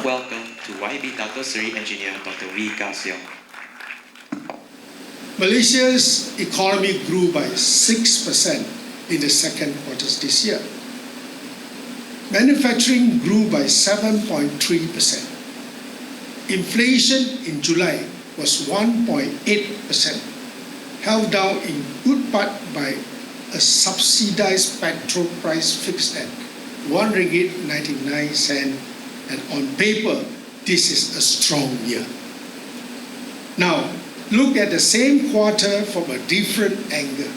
warm welcome to YB Datuk Seri Engineer Dr. Siong. Malaysia's economy grew by 6% in the second quarter this year. Manufacturing grew by 7.3%. Inflation in July was 1.8%, held down in good part by a subsidized petrol price fixed at RM1.99, and on paper, this is a strong year. Now, look at the same quarter from a different angle.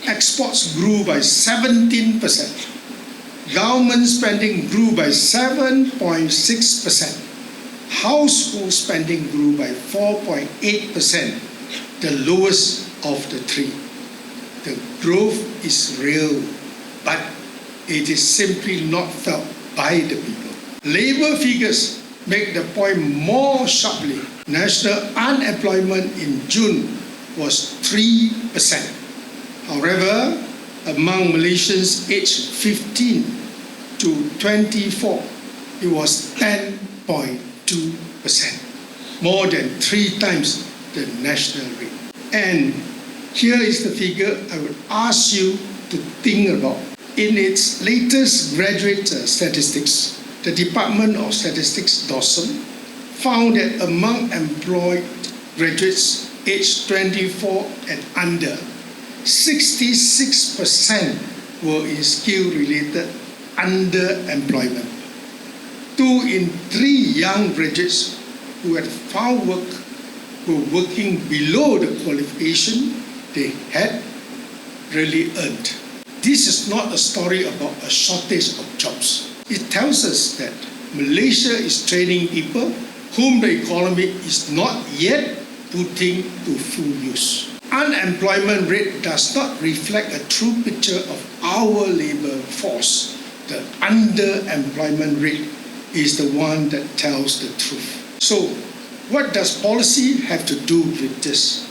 Exports grew by 17%. Government spending grew by 7.6%. Household spending grew by 4.8%, the lowest of the three. The growth is real, but it is simply not felt by the people. Labour figures make the point more sharply. National unemployment in June was 3%. However, among Malaysians aged 15 to 24, it was 10.2%, more than 3 times the national rate. And here is the figure I would ask you to think about. In its latest graduate statistics, the Department of Statistics Dawson found that among employed graduates aged 24 and under, 66% were in skill-related underemployment. 2 in 3 young graduates who had found work were working below the qualification they had really earned. This is not a story about a shortage of jobs. It tells us that Malaysia is training people whom the economy is not yet putting to full use. Unemployment rate does not reflect a true picture of our labour force. The underemployment rate is the one that tells the truth. So, what does policy have to do with this?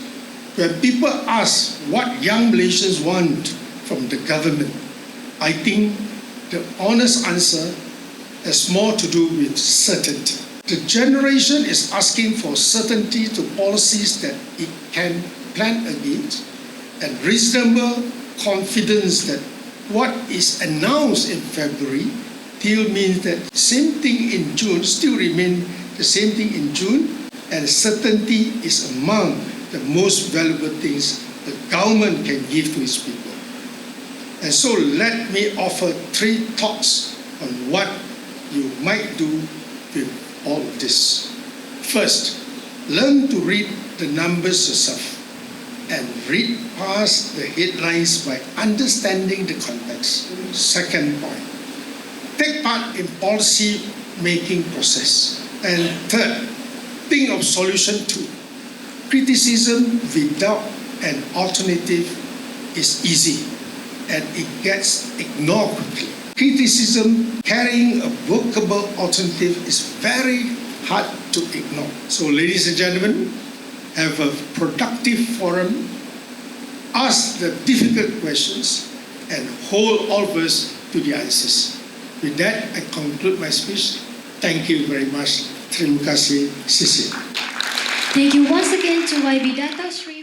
When people ask what young Malaysians want from the government, I think the honest answer has more to do with certainty. The generation is asking for certainty to policies that it can plan against, and reasonable confidence that what is announced in February still means that same thing in June still remain the same thing in June, and certainty is among the most valuable things the government can give to its people. And so let me offer 3 thoughts on what you might do with all of this. First, learn to read the numbers yourself and read past the headlines by understanding the context. Second point, take part in policy making process. And third, think of solution 2. Criticism without an alternative is easy, and it gets ignored quickly. Criticism carrying a workable alternative is very hard to ignore. So, ladies and gentlemen, have a productive forum, ask the difficult questions, and hold all of us to the answers. With that, I conclude my speech. Thank you very much. Terima kasih. Sisi. Thank you once again to YB Datuk Seri.